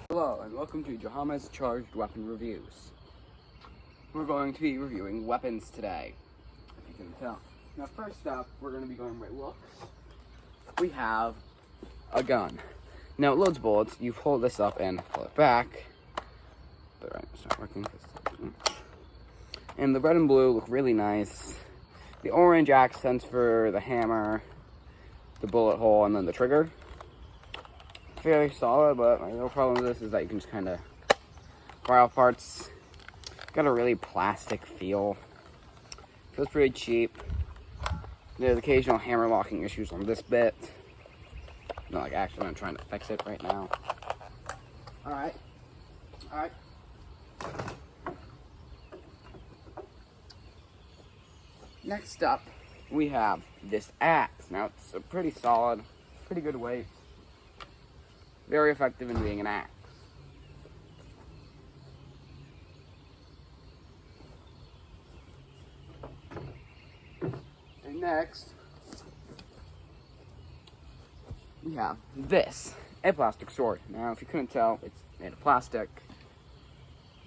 Hello and welcome to Jahames Charged Weapon Reviews. We're going to be reviewing weapons today, if you can tell. Now first up, we're going to be going by looks. We have a gun. Now it loads bullets. You pull this up and pull it back. But right, it's not working. And the red and blue look really nice. The orange accents for the hammer, the bullet hole, and then the trigger. Fairly solid, but my real problem with this is that you can just kind of fire off parts. Got a really plastic feel. Feels pretty cheap. There's occasional hammer locking issues on this bit. Not like actually I'm trying to fix it right now. Alright. Next up, we have this axe. Now it's a pretty solid, pretty good weight. Very effective in being an axe. And next, we have this, a plastic sword. Now, if you couldn't tell, it's made of plastic,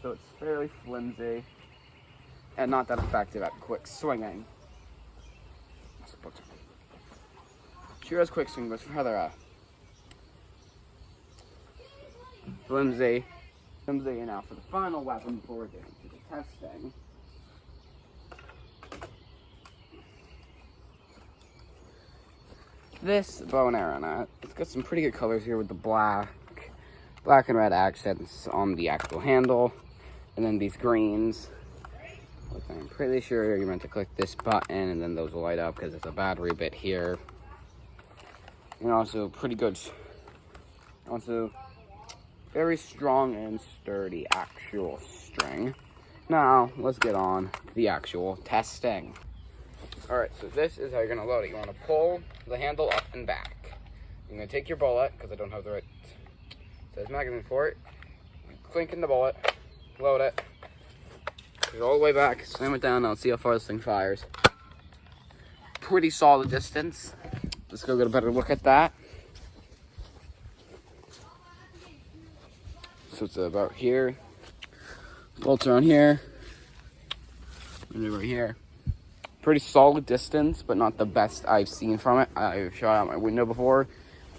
so it's fairly flimsy and not that effective at quick swinging. Sure has quick swing, but it's rather flimsy. And now for the final weapon before we're getting to the testing. This bow and arrow. Now, it's got some pretty good colors here with the black and red accents on the actual handle, and then these greens. Which I'm pretty sure you're meant to click this button, and then those will light up because it's a battery bit here. And also pretty good. Also, very strong and sturdy actual string. Now, let's get on to the actual testing. Alright, so this is how you're going to load it. You want to pull the handle up and back. You're going to take your bullet, because I don't have the right size magazine for it. Clink in the bullet, load it, put it all the way back, slam it down, now let's see how far this thing fires. Pretty solid distance. Let's go get a better look at that. So it's about here. Bolts are on here. And they're right here. Pretty solid distance, but not the best I've seen from it. I've shot out my window before,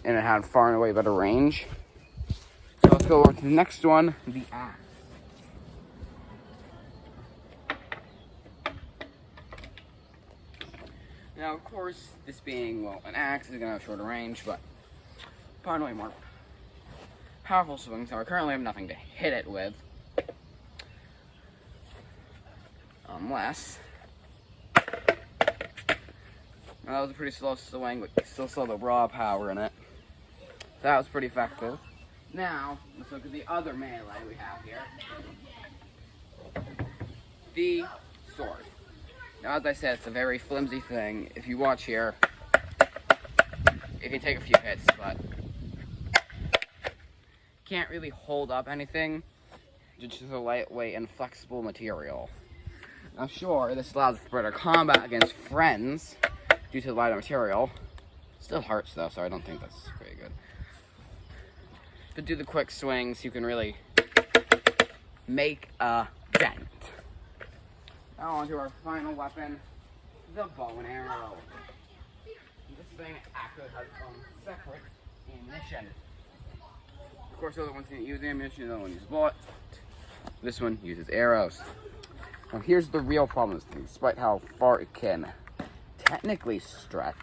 and it had far and away better range. So let's go over to the next one, the axe. Now, of course, this being, well, an axe is going to have shorter range, but far and away more powerful swings. So I currently have nothing to hit it with. Unless... Now, that was a pretty slow swing, but you still saw the raw power in it. That was pretty effective. Now, let's look at the other melee we have here. The sword. Now, as I said, it's a very flimsy thing. If you watch here, it can take a few hits, but can't really hold up anything due to the lightweight and flexible material. Now, sure, this allows for better combat against friends due to the lighter material. Still hurts though, so I don't think that's very good. To do the quick swings, you can really make a dent. Now on to our final weapon, the bow and arrow. This thing actually has some separate ammunition. Of course, the other ones didn't use ammunition, the other one uses bullets. This one uses arrows. Now here's the real problem with this thing, despite how far it can technically stretch.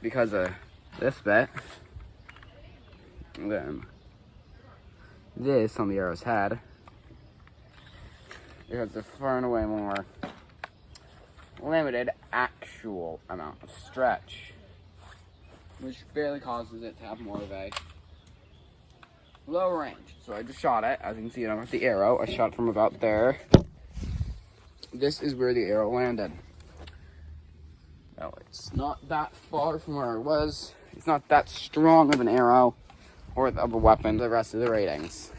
Because of this bit. And then this on the arrow's head. It has a far and away more limited actual amount of stretch, which barely causes it to have more of a low range. So I just shot it, as you can see it with the arrow. I shot from about there. This is where the arrow landed. Now it's not that far from where it was. It's not that strong of an arrow or of a weapon, the rest of the ratings.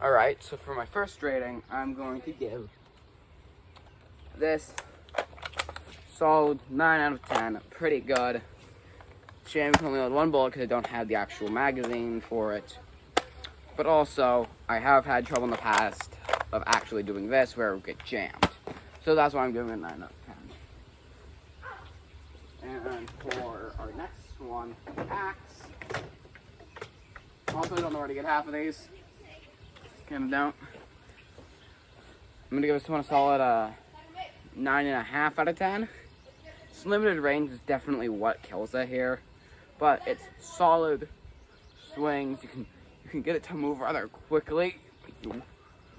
Alright, so for my first rating, I'm going to give this solid 9 out of 10. Pretty good. Shame I only load one bullet because I don't have the actual magazine for it. But also, I have had trouble in the past of actually doing this where it would get jammed. So that's why I'm giving it 9 out of 10. And for our next one, axe. Also, I don't know where to get half of these. Kind of don't. I'm going to give this one a solid 9.5 out of 10. Its limited range is definitely what kills it here. But it's solid swings. You can get it to move rather quickly. You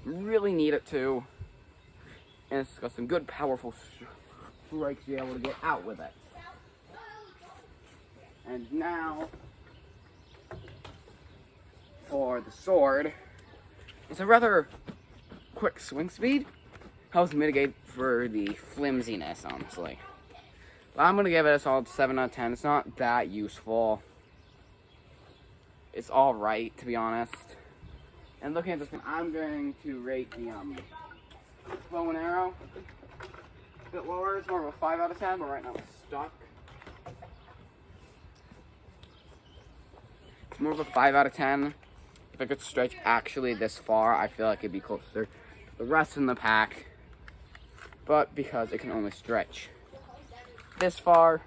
really need it to. And it's got some good powerful strikes to be able to get out with it. And now, for the sword. It's a rather quick swing speed. Helps mitigate for the flimsiness, honestly. But I'm going to give it a solid 7 out of 10. It's not that useful. It's alright, to be honest. And looking at this thing, I'm going to rate the bow and arrow a bit lower. It's more of a 5 out of 10, but right now it's stuck. It's more of a 5 out of 10. If I could stretch actually this far, I feel like it'd be closer to the rest in the pack. But because it can only stretch this far,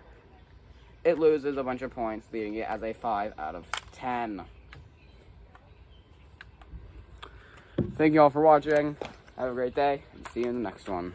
it loses a bunch of points, leaving it as a 5 out of 10. Thank you all for watching. Have a great day, and see you in the next one.